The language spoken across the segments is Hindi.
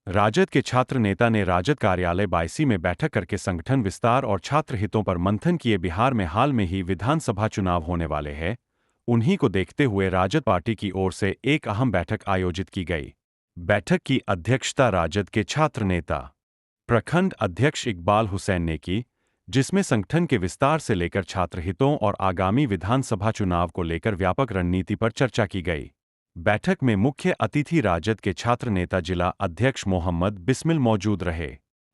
राजद के छात्र नेता ने राजद कार्यालय बायसी में बैठक करके संगठन विस्तार और छात्र हितों पर मंथन किए। बिहार में हाल में ही विधानसभा चुनाव होने वाले हैं, उन्हीं को देखते हुए राजद पार्टी की ओर से एक अहम बैठक आयोजित की गई। बैठक की अध्यक्षता राजद के छात्र नेता प्रखंड अध्यक्ष इकबाल हुसैन ने की, जिसमें संगठन के विस्तार से लेकर छात्र हितों और आगामी विधानसभा चुनाव को लेकर व्यापक रणनीति पर चर्चा की गई। बैठक में मुख्य अतिथि राजद के छात्र नेता जिला अध्यक्ष मोहम्मद बिस्मिल मौजूद रहे।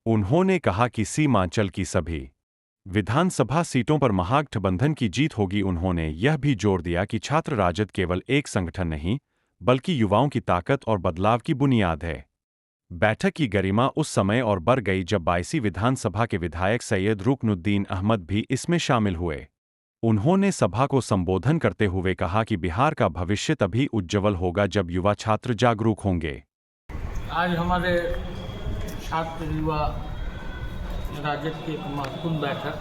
उन्होंने कहा कि सीमांचल की सभी विधानसभा सीटों पर महागठबंधन की जीत होगी। उन्होंने यह भी जोर दिया कि छात्र राजद केवल एक संगठन नहीं, बल्कि युवाओं की ताकत और बदलाव की बुनियाद है। बैठक की गरिमा उस समय और बढ़ गई जब बायसी विधानसभा के विधायक सैयद रुकनुद्दीन अहमद भी इसमें शामिल हुए। उन्होंने सभा को संबोधन करते हुए कहा कि बिहार का भविष्य तभी उज्ज्वल होगा जब युवा छात्र जागरूक होंगे। आज हमारे छात्र युवा राजद की एक महत्वपूर्ण बैठक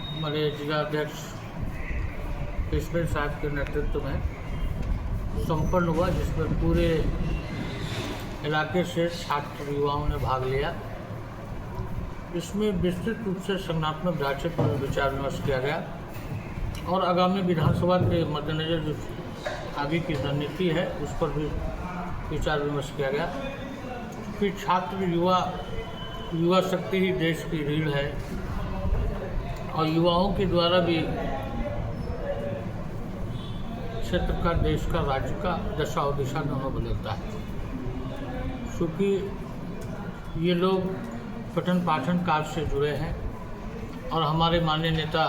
हमारे जिलाध्यक्ष कृष्ण साहब के नेतृत्व में संपन्न हुआ, जिसमें पूरे इलाके से छात्र युवाओं ने भाग लिया। इसमें विस्तृत रूप से संगठनात्मक ढांचे पर विचार विमर्श किया गया और आगामी विधानसभा के मद्देनजर जो आगे की रणनीति है उस पर भी विचार विमर्श किया गया। कि छात्र युवा शक्ति ही देश की रीढ़ है और युवाओं के द्वारा भी क्षेत्र का, देश का, राज्य का दशा और दिशा दोनों बदलता है। क्योंकि ये लोग पठन पाठन काल से जुड़े हैं और हमारे माननीय नेता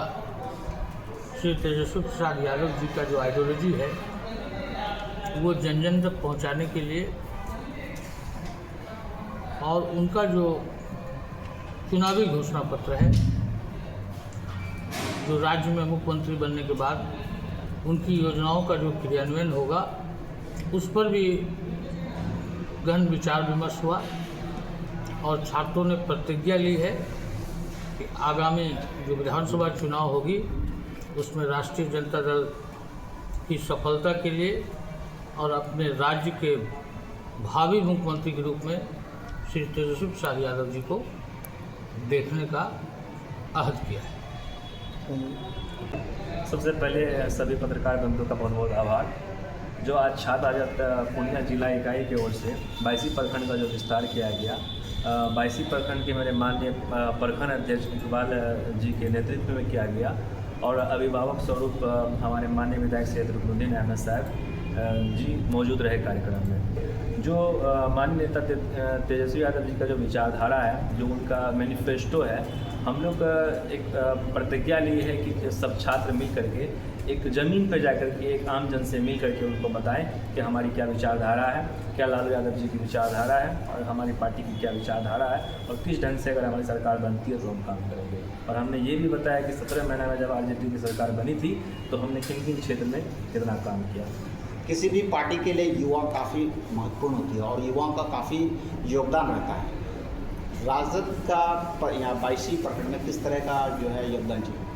श्री तेजस्वी प्रसाद यादव जी का जो आइडियोलॉजी है वो जन जन तक पहुँचाने के लिए और उनका जो चुनावी घोषणा पत्र है जो राज्य में मुख्यमंत्री बनने के बाद उनकी योजनाओं का जो क्रियान्वयन होगा उस पर भी गहन विचार विमर्श हुआ और छात्रों ने प्रतिज्ञा ली है कि आगामी जो विधानसभा चुनाव होगी उसमें राष्ट्रीय जनता दल की सफलता के लिए और अपने राज्य के भावी मुख्यमंत्री के रूप में श्री तेजस्वी प्रसाद यादव जी को देखने का अहद किया है। सबसे पहले सभी पत्रकार बंधुओं का बहुत बहुत आभार। जो आज छात्र राजद पूर्णिया जिला इकाई की ओर से बायसी प्रखंड का जो विस्तार किया गया, बायसी प्रखंड के मेरे माननीय प्रखंड अध्यक्ष इकबाल जी के नेतृत्व में किया गया और अभिभावक स्वरूप हमारे माननीय विधायक सैयद रुकनुद्दीन अहमद साहब जी मौजूद रहे कार्यक्रम में। जो माननीय नेता तेजस्वी यादव जी का जो विचारधारा है, जो उनका मैनिफेस्टो है, हम लोग एक प्रतिज्ञा ली है कि सब छात्र मिल करके एक ज़मीन पर जाकर के एक आम जन से मिल करके उनको बताएं कि हमारी क्या विचारधारा है, क्या लालू यादव जी की विचारधारा है और हमारी पार्टी की क्या विचारधारा है और किस ढंग से अगर हमारी सरकार बनती है तो हम काम करेंगे। और हमने ये भी बताया कि 17 महीना में जब आरजेडी की सरकार बनी थी तो हमने किन किन क्षेत्र में कितना काम किया। किसी भी पार्टी के लिए युवा काफ़ी महत्वपूर्ण होती है और युवाओं का काफ़ी योगदान रहता है। राजद का यहाँ बायसी प्रखंड में किस तरह का जो है योगदान चाहिए?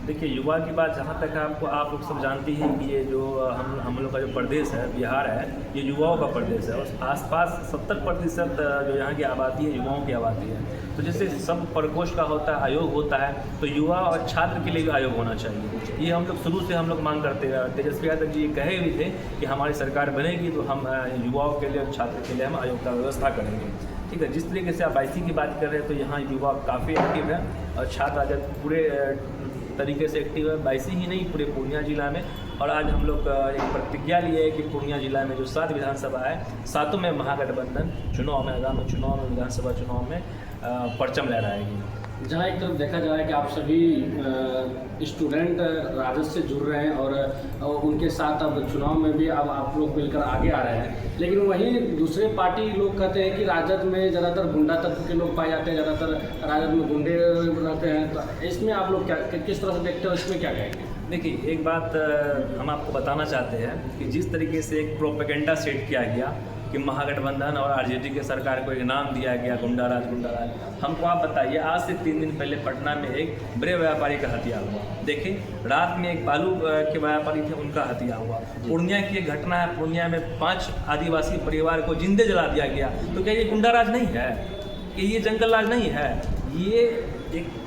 देखिए, युवा की बात जहाँ तक आपको आप लोग सब जानती हैं कि ये जो हम लोग का जो प्रदेश है बिहार है, ये युवाओं का प्रदेश है और आसपास 70% जो यहाँ की आबादी है युवाओं की आबादी है। तो जैसे सब प्रकोष्ठ का होता है, आयोग होता है, तो युवा और छात्र के लिए भी आयोग होना चाहिए। ये हम लोग शुरू से हम लोग मांग करते हैं। तेजस्वी यादव जी ये कहे भी थे कि हमारी सरकार बनेगी तो हम युवाओं के लिए और छात्र के लिए हम आयोग का व्यवस्था करेंगे। ठीक है, जिस तरीके से आप बायसी की बात कर रहे हैं तो यहाँ युवा काफ़ी एक्टिव है और छात्र राजद पूरे तरीके से एक्टिव है, बायसी ही नहीं पूरे पूर्णिया जिला में। और आज हम लोग एक प्रतिज्ञा लिए है कि पूर्णिया जिला में जो 7 विधानसभा है, 7 में महागठबंधन चुनाव में, आगामी चुनाव में, विधानसभा चुनाव में परचम लहराएगी। जहाँ एक तरफ देखा जाए कि आप सभी स्टूडेंट राजद से जुड़ रहे हैं और उनके साथ अब चुनाव में भी अब आप लोग मिलकर आगे आ रहे हैं, लेकिन वहीं दूसरे पार्टी लोग कहते हैं कि राजद में ज़्यादातर गुंडा तत्व के लोग पाए जाते हैं, ज़्यादातर राजद में गुंडे रहते हैं। तो इसमें आप लोग क्या किस तरह से देखते हो, इसमें क्या कहेंगे? देखिए, एक बात हम आपको बताना चाहते हैं कि जिस तरीके से एक प्रोपेगेंडा सेट किया गया कि महागठबंधन और आरजेडी के सरकार को एक नाम दिया गया गुंडाराज गुंडाराज। हमको आप बताइए, आज से 3 दिन पहले पटना में एक बड़े व्यापारी का हत्या हुआ। देखिए, रात में एक बालू के व्यापारी थे, उनका हत्या हुआ। पूर्णिया की एक घटना है, पूर्णिया में 5 आदिवासी परिवार को जिंदे जला दिया गया। तो क्या ये गुंडाराज नहीं है? कि ये जंगल राज नहीं है? ये एक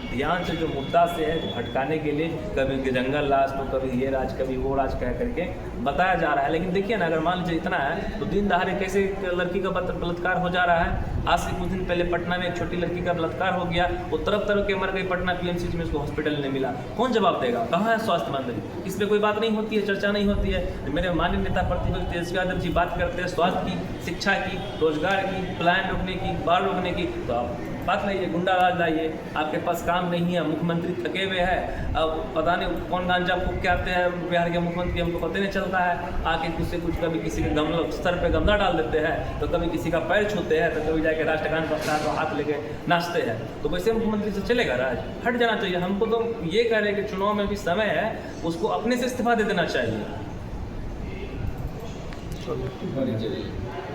ध्यान से जो मुद्दा से है भटकाने के लिए कभी जंगल राज तो कभी ये राज कभी वो राज कह करके बताया जा रहा है। लेकिन देखिए ना, अगर मान लीजिए इतना है तो दिन दहाड़े कैसे लड़की का बलात्कार हो जा रहा है। आज से कुछ दिन पहले पटना में एक छोटी लड़की का बलात्कार हो गया, वो तरफ के मर गई। पटना पीएमसीएच में उसको हॉस्पिटल नहीं मिला। कौन जवाब देगा? कहाँ है स्वास्थ्य मंत्री? इस पर कोई बात नहीं होती है, चर्चा नहीं होती है। मेरे माननीय नेता प्रतिपक्ष तेजस्वी यादव जी बात करते हैं स्वास्थ्य की, शिक्षा की, रोजगार की, पलायन रोकने की, बाढ़ रोकने की, तो आप बात लाइए, गुंडा राज लाइए। आपके पास काम नहीं है, मुख्यमंत्री थके हुए हैं, अब पता नहीं कौन गांजा फूक के आते हैं बिहार के मुख्यमंत्री, हमको पता नहीं चलता है। आके कुछ से कुछ कभी किसी के गमला सर पे गमला डाल देते हैं, तो कभी किसी का पैर छूते हैं, तो कभी जाके राष्ट्रगान बजता है तो हाथ लेके नाचते हैं। तो वैसे मुख्यमंत्री से चलेगा राज? हट जाना चाहिए। हमको तो ये कह रहे हैं कि चुनाव में भी समय है, उसको अपने से इस्तीफा दे देना चाहिए।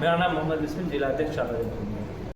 मेरा नाम मोहम्मद बिस्मिल, जिला अध्यक्ष छात्र।